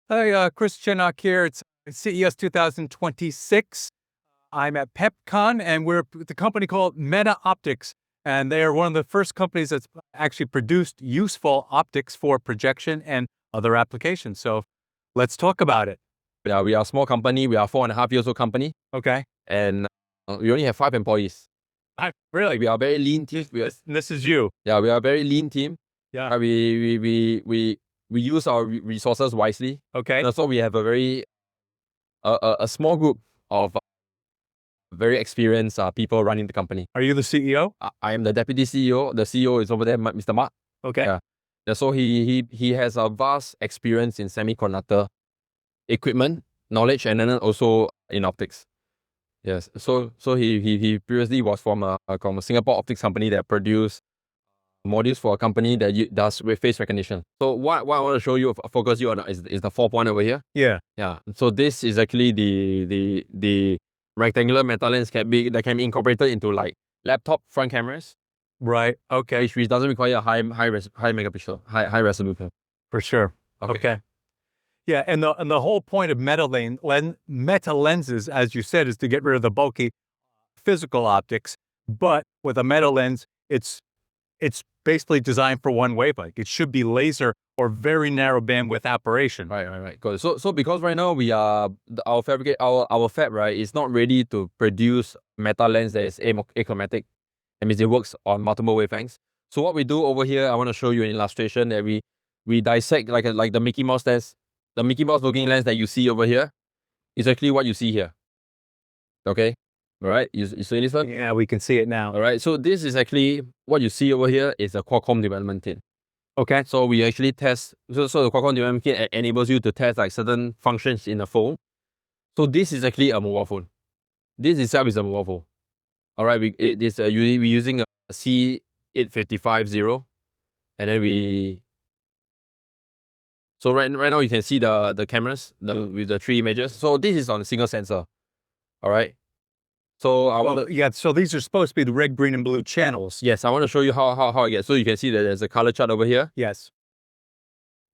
Hi, Chris Chinnock here. It's CES 2026. I'm at PepCon, and we're with a company called MetaOptics, and they are one of the first companies that's actually produced useful optics for projection and other applications. So let's talk about it. Yeah, we are a small company. We are 4.5 years old company, Okay. and we only have 5 employees. Really? We are a very lean team. This is you. Yeah, we are a very lean team. Yeah. We use our resources wisely. Okay. And also we have a very a small group of very experienced people running the company. Are you the CEO? I am the deputy CEO. The CEO is over there, Mr. Mark. Okay. Yeah, so he has a vast experience in semiconductor equipment, knowledge, and then also in optics. Yes, so he previously was from a Singapore optics company that produced modules for a company that does with face recognition. So what I want to show you, focus you on is the 4-point over here. Yeah. Yeah. So this is actually the rectangular metalens that can be incorporated into like laptop front cameras. Right. Okay. Which doesn't require a high megapixel, high resolution. For sure. Okay. Yeah, and the whole point of metalenses, as you said, is to get rid of the bulky physical optics. But with a meta lens, it's basically designed for one wavelength. It should be laser or very narrow bandwidth operation. Right. Good. So because right now we are our fab, right, is not ready to produce meta lens that is achromatic. That means it works on multiple wavelengths. So what we do over here, I want to show you an illustration that we dissect like the Mickey Mouse lens. The Mickey Mouse looking lens that you see over here is actually what you see here. Okay? All right? You see this one? Yeah, we can see it now. All right. So this is actually what you see over here is a Qualcomm development kit. Okay. So we actually test. So the Qualcomm development kit enables you to test like certain functions in a phone. So this is actually a mobile phone. This itself is a mobile phone. All right. We're using a C8550, and then So right now you can see the cameras with the 3 images. So this is on a single sensor. All right. So so these are supposed to be the red, green, and blue channels. Yes, I want to show you how it gets. So you can see that there's a color chart over here. Yes.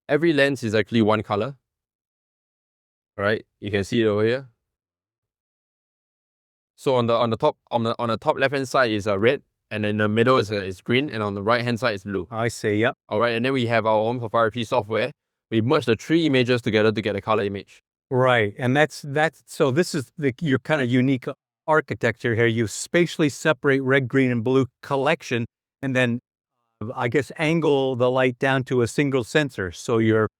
Every lens is actually one color. All right. You can see it over here. So on the top left hand side is red, and in the middle is green, and on the right hand side is blue. I see. Yep. All right. And then we have our own proprietary software. We merge the 3 images together to get a color image. Right, and that's so this is your kind of unique architecture here. You spatially separate red, green, and blue collection, and then I guess angle the light down to a single sensor. So you're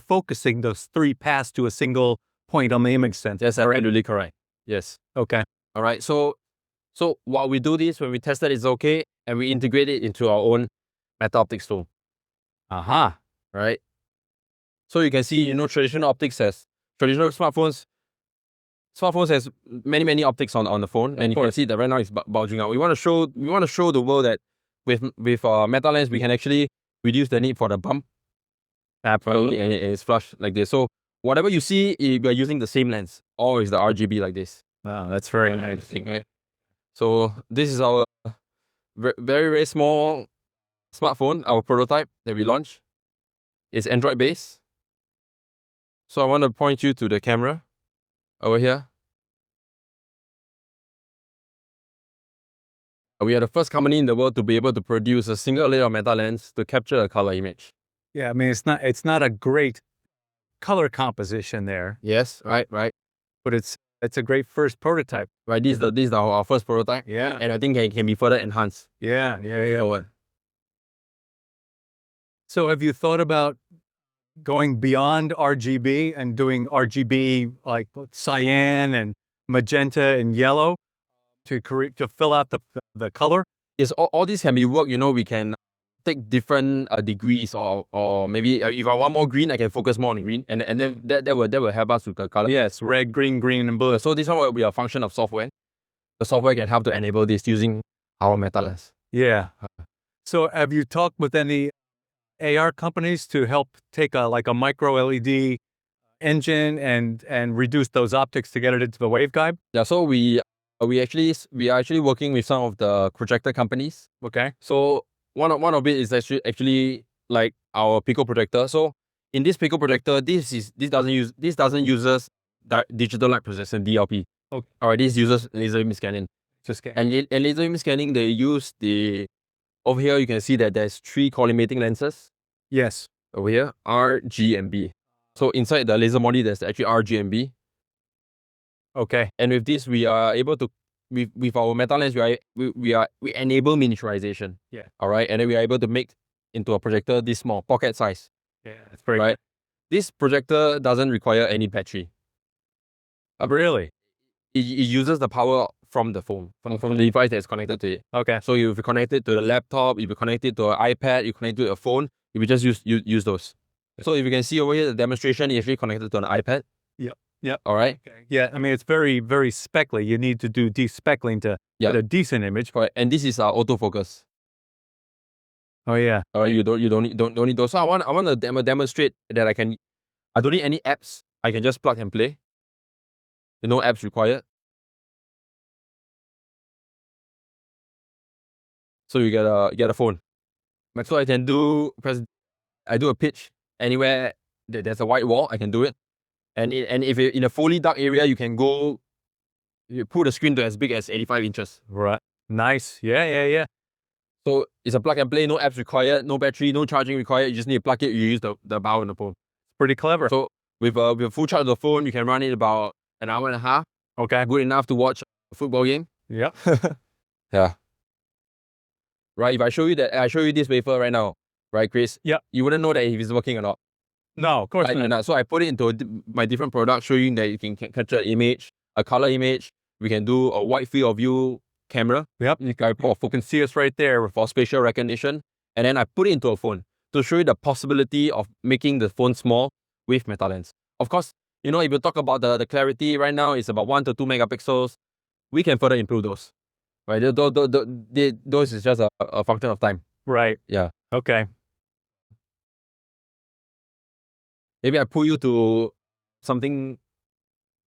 focusing those 3 paths to a single point on the image sensor. Yes, absolutely correct. Yes. Okay. All right. So while we do this, when we test that it's okay, and we integrate it into our own MetaOptics tool. Aha. Right. So you can see, traditional smartphones has many optics on the phone, and you can see that right now it's bulging out. We want to show the world that with Metalens we can actually reduce the need for the bump. Absolutely, and it's flush like this. So whatever you see, we are using the same lens, or is the RGB like this. Wow, that's very interesting. Right? So this is our very small smartphone, our prototype that we launched. It's Android based. So I want to point you to the camera over here. We are the first company in the world to be able to produce a single layer of meta lens to capture a color image. Yeah, I mean it's not a great color composition there. Yes, right. But it's a great first prototype. Right, this is our first prototype. Yeah, and I think it can be further enhanced. Yeah. So have you thought about going beyond RGB and doing RGB like cyan and magenta and yellow to fill out the color? Yes, all this can be worked. We can take different degrees, or maybe if I want more green, I can focus more on green, and then that will help us with the color. Yes, red, green, and blue. So this one will be a function of software. The software can help to enable this using our Metalens. Yeah. So have you talked with any AR companies to help take a micro LED engine and reduce those optics to get it into the waveguide? Yeah, so we are actually working with some of the projector companies. Okay. So one of it is actually like our Pico Projector. So in this Pico projector, this doesn't use digital light processing (DLP). Okay. All right, this uses laser beam scanning. Just scan. And laser beam scanning, they use over here you can see that there's 3 collimating lenses. Yes. Over here, R, G, and B. So inside the laser body, there's actually R, G, and B. Okay. And with this, we are able to, with our Metalens, we enable miniaturization. Yeah. All right, and then we are able to make into a projector this small, pocket size. Yeah, that's very right. This projector doesn't require any battery. Really? It uses the power from the phone, from the device that is connected to it. Okay. So if you connect it to the laptop, if you connect it to an iPad, you connect it to a phone, you will just use those. So if you can see over here, the demonstration is actually connected to an iPad. Yep. All right. Okay. Yeah, I mean it's very, very speckly. You need to do despeckling to get a decent image. Correct. And this is our autofocus. Oh yeah. All right. You don't need those. So I want to demonstrate that I don't need any apps. I can just plug and play. No apps required. So you get a phone. So I can do a pitch anywhere there's a white wall. I can do it. And if you're in a fully dark area, you put the screen to as big as 85 inches. Right. Nice. Yeah. So it's a plug and play, no apps required, no battery, no charging required. You just need to plug it, you use the power on the phone. Pretty clever. So with a full charge of the phone, you can run it about an hour and a half. Okay. Good enough to watch a football game. Yep. Yeah. Right, if I show you this wafer right now, right, Chris? Yeah. You wouldn't know that if it's working or not. No, of course not. So I put it into my different products, showing that you can capture an image, a color image. We can do a wide field of view camera. Yep. You can see us right there for spatial recognition. And then I put it into a phone to show you the possibility of making the phone small with Metalens. Of course, if you talk about the clarity right now, it's about 1 to 2 megapixels. We can further improve those. Right? Those is just a function of time. Right. Yeah. Okay. Maybe I pull you to something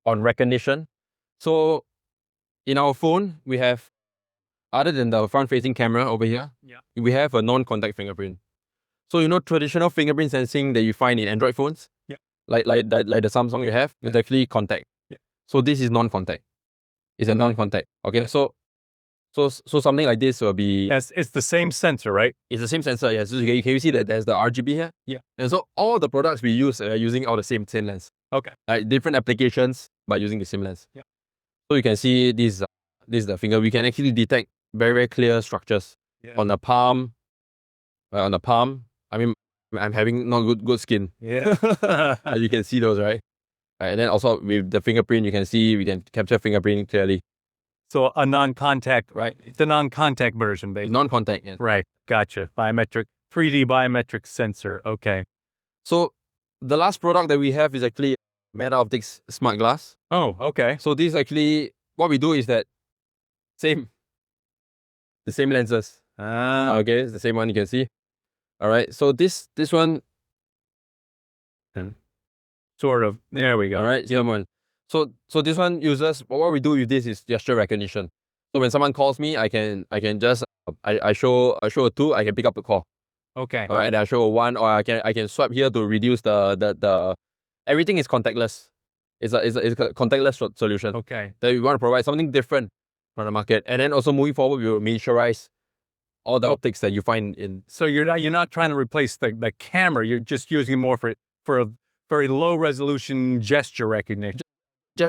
on recognition. So in our phone, we have, other than the front-facing camera over here, we have a non-contact fingerprint. So traditional fingerprint sensing that you find in Android phones, like the Samsung you have, it's actually contact. Yeah. So this is non-contact. It's a non-contact. Okay. So something like this will be. Yes, it's the same sensor, right? It's the same sensor. Yes. So can you see that there's the RGB here? Yeah. And so all the products we use are using all the same lens. Okay. Different applications, but using the same lens. Yeah. So you can see this is the finger. We can actually detect very, very clear structures on the palm. I mean, I'm having not good skin. Yeah. You can see those, right? And then also with the fingerprint, you can see we can capture fingerprint clearly. So a non-contact, right? It's a non-contact version, basically. Non-contact, yes. Right. Gotcha. Biometric, 3D biometric sensor. Okay. So the last product that we have is actually MetaOptics Smart Glass. Oh, okay. So this actually, what we do is that the same lenses. Okay, it's the same one you can see. All right. So this one. Sort of. There we go. All right. Same one. So this one uses, what we do with this is gesture recognition. So when someone calls me, I can just I show a 2, I can pick up the call. Okay. All right, and I show a 1, or I can swipe here to reduce the everything is contactless. It's a contactless solution. Okay. That we want to provide something different from the market, and then also moving forward, we will miniaturize all the optics that you find in. So you're not trying to replace the camera. You're just using it more for a very low resolution gesture recognition.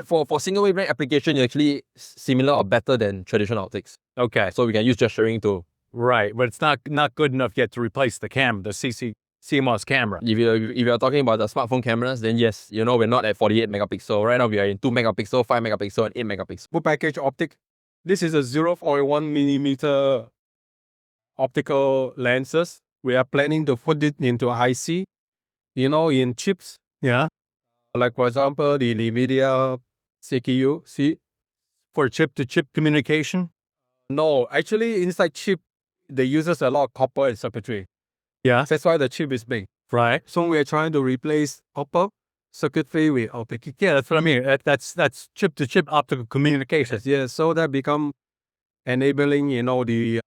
For single wavelength application, it's actually similar or better than traditional optics. Okay. So we can use gesturing to. Right, but it's not good enough yet to replace the camera, the CMOS camera. If you're talking about the smartphone cameras, then yes, we're not at 48 megapixel. Right now we are in 2 megapixel, 5 megapixel, and 8 megapixel. Full package optic. This is a 0.1 millimeter optical lenses. We are planning to put it into IC, in chips. Yeah. Like for example, the NVIDIA CPU, see? For chip-to-chip communication? No, actually inside chip, they uses a lot of copper and circuitry. Yeah. That's why the chip is big. Right. So we're trying to replace copper circuitry with optic. Yeah, that's what I mean. That's chip-to-chip optical communications. Yeah, so that become enabling, the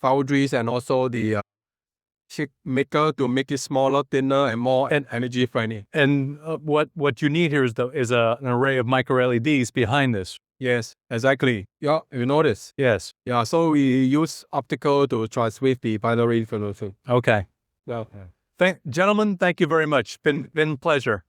foundries and also the chip maker to make it smaller, thinner, and more energy friendly. And what you need here is an array of micro LEDs behind this. Yes, exactly. Yeah, you notice. Yes. Yeah, so we use optical to transmit the binary information. Okay. Yeah. Gentlemen, thank you very much. Been pleasure.